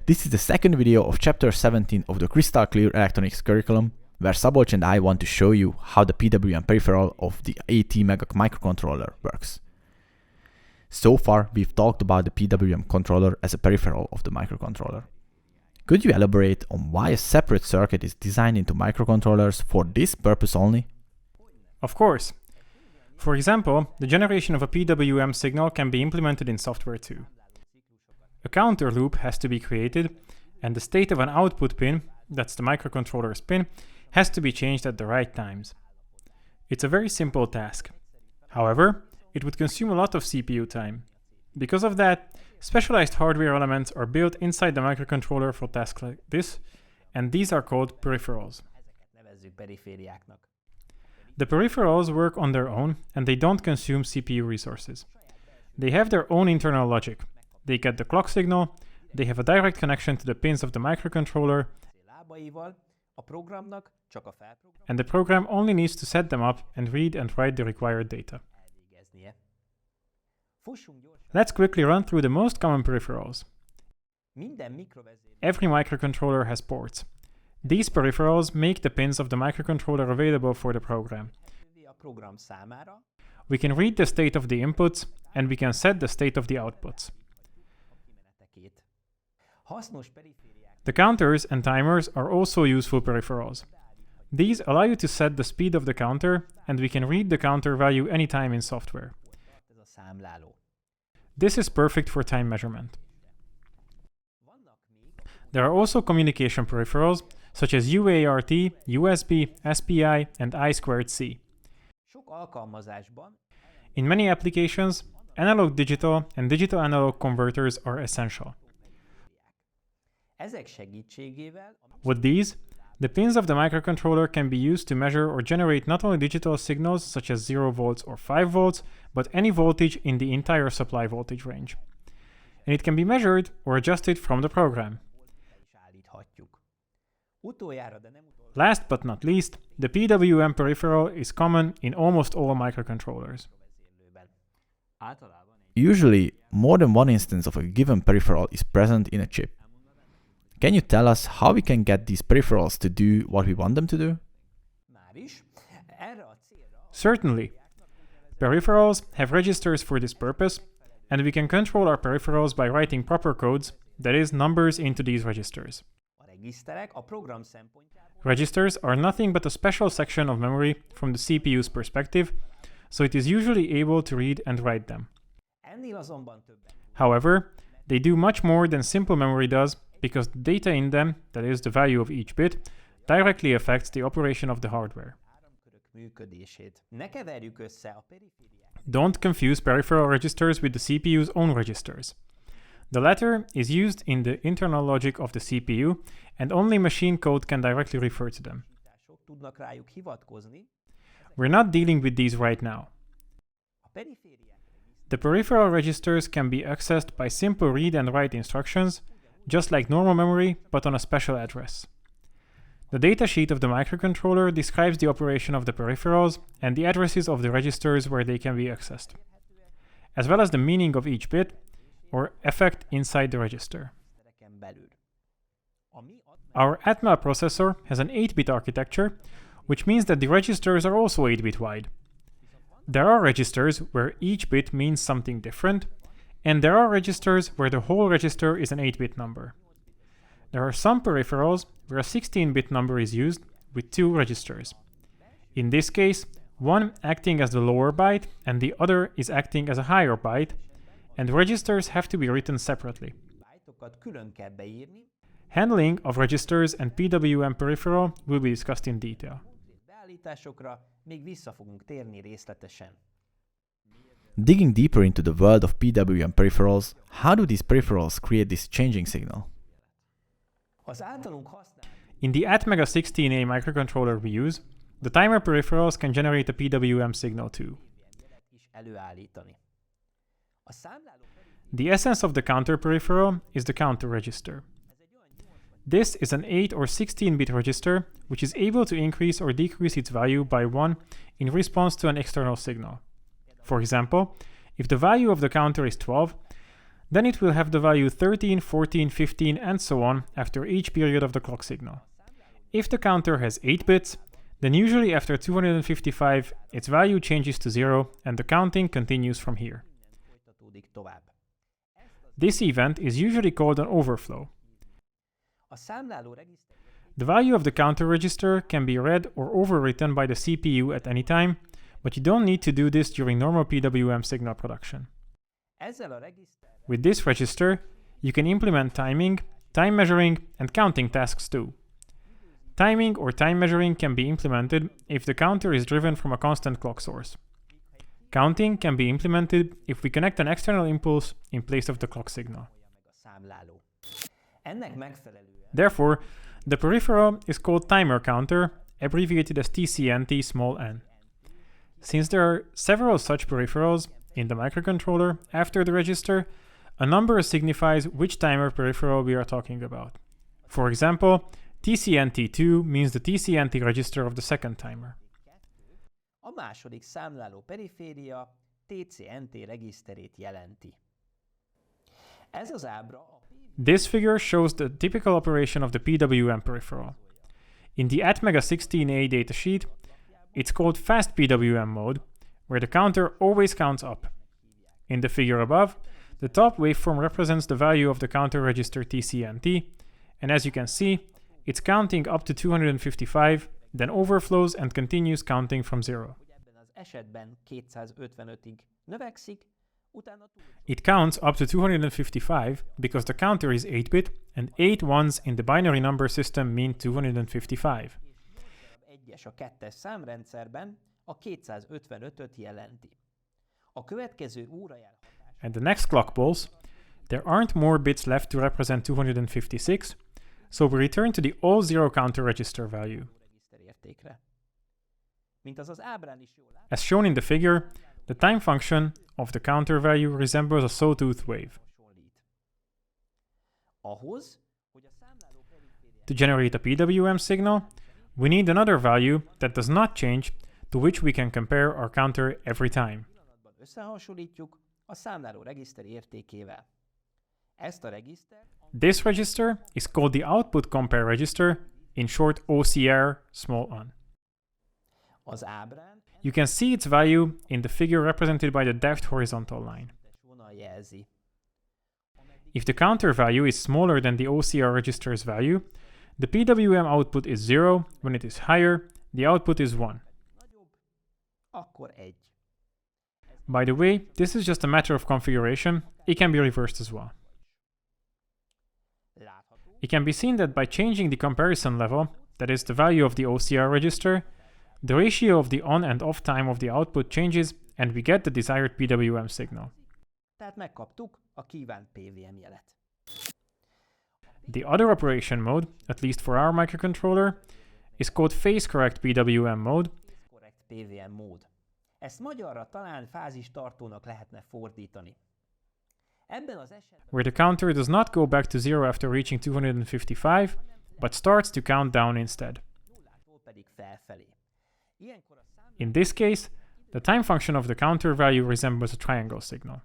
This is the second video of chapter 17 of the Crystal Clear Electronics curriculum, where Szabolcs and I want to show you how the PWM peripheral of the ATmega microcontroller works. So far, we've talked about the PWM controller as a peripheral of the microcontroller. Could you elaborate on why a separate circuit is designed into microcontrollers for this purpose only? Of course. For example, the generation of a PWM signal can be implemented in software too. A counter loop has to be created, and the state of an output pin, that's the microcontroller's pin, has to be changed at the right times. It's a very simple task. However, it would consume a lot of CPU time. Because of that, specialized hardware elements are built inside the microcontroller for tasks like this, and these are called peripherals. The peripherals work on their own, and they don't consume CPU resources. They have their own internal logic. They get the clock signal, they have a direct connection to the pins of the microcontroller, and the program only needs to set them up and read and write the required data. Let's quickly run through the most common peripherals. Every microcontroller has ports. These peripherals make the pins of the microcontroller available for the program. We can read the state of the inputs, and we can set the state of the outputs. The counters and timers are also useful peripherals. These allow you to set the speed of the counter, and we can read the counter value anytime in software. This is perfect for time measurement. There are also communication peripherals, such as UART, USB, SPI, and I2C. In many applications, analog-digital and digital-analog converters are essential. With these, the pins of the microcontroller can be used to measure or generate not only digital signals such as 0 volts or 5 volts, but any voltage in the entire supply voltage range. And it can be measured or adjusted from the program. Last but not least, the PWM peripheral is common in almost all microcontrollers. Usually, more than one instance of a given peripheral is present in a chip. Can you tell us how we can get these peripherals to do what we want them to do? Certainly. Peripherals have registers for this purpose, and we can control our peripherals by writing proper codes, that is, numbers into these registers. Registers are nothing but a special section of memory from the CPU's perspective, so it is usually able to read and write them. However, they do much more than simple memory does, because the data in them, that is the value of each bit, directly affects the operation of the hardware. Don't confuse peripheral registers with the CPU's own registers. The latter is used in the internal logic of the CPU, and only machine code can directly refer to them. We're not dealing with these right now. The peripheral registers can be accessed by simple read and write instructions, just like normal memory, but on a special address. The datasheet of the microcontroller describes the operation of the peripherals and the addresses of the registers where they can be accessed, as well as the meaning of each bit or effect inside the register. Our ATmega processor has an 8-bit architecture, which means that the registers are also 8-bit wide. There are registers where each bit means something different, and there are registers where the whole register is an 8-bit number. There are some peripherals where a 16-bit number is used with 2 registers. In this case, one acting as the lower byte and the other is acting as a higher byte, and registers have to be written separately. Handling of registers and PWM peripheral will be discussed in detail. Digging deeper into the world of PWM peripherals, how do these peripherals create this changing signal? In the ATmega 16A microcontroller we use, the timer peripherals can generate a PWM signal too. The essence of the counter peripheral is the counter register. This is an 8 or 16-bit register which is able to increase or decrease its value by 1 in response to an external signal. For example, if the value of the counter is 12, Then it will have the value 13, 14, 15 and so on after each period of the clock signal. If the counter has 8 bits, then usually after 255 its value changes to 0 and the counting continues from here. This event is usually called an overflow. The value of the counter register can be read or overwritten by the CPU at any time, but you don't need to do this during normal PWM signal production. With this register, you can implement timing, time measuring, and counting tasks too. Timing or time measuring can be implemented if the counter is driven from a constant clock source. Counting can be implemented if we connect an external impulse in place of the clock signal. Therefore, the peripheral is called timer counter, abbreviated as TCNT small n. Since there are several such peripherals in the microcontroller after the register, a number signifies which timer peripheral we are talking about. For example, TCNT2 means the TCNT register of the second timer. A második számláló periféria TCNT regiszterét jelenti. Ez az ábra. This figure shows the typical operation of the PWM peripheral. In the ATmega 16A datasheet, it's called fast PWM mode, where the counter always counts up. In the figure above, the top waveform represents the value of the counter register TCNT, and as you can see, it's counting up to 255, then overflows and continues counting from 0. It counts up to 255 because the counter is 8-bit, and 8 ones in the binary number system mean 255. At the next clock pulse, there aren't more bits left to represent 256, so we return to the all 0 counter register value. As shown in the figure, the time function of the counter value resembles a sawtooth wave. To generate a PWM signal, we need another value that does not change, to which we can compare our counter every time. This register is called the output compare register, in short OCR small n. You can see its value in the figure represented by the dashed horizontal line. If the counter value is smaller than the OCR register's value, the PWM output is 0. When it is higher, the output is 1. By the way, this is just a matter of configuration. It can be reversed as well. It can be seen that by changing the comparison level, that is the value of the OCR register, the ratio of the on and off time of the output changes and we get the desired PWM signal. The other operation mode, at least for our microcontroller, is called phase correct PWM mode. Ezt magyarra talán fázistartónak lehetne fordítani. Where the counter does not go back to 0 after reaching 255, but starts to count down instead. In this case, the time function of the counter value resembles a triangle signal.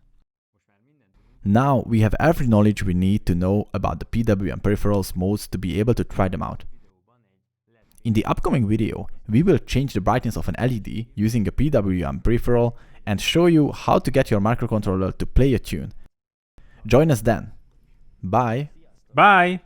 Now we have every knowledge we need to know about the PWM peripherals modes to be able to try them out. In the upcoming video, we will change the brightness of an LED using a PWM peripheral and show you how to get your microcontroller to play a tune. Join us then. Bye! Bye!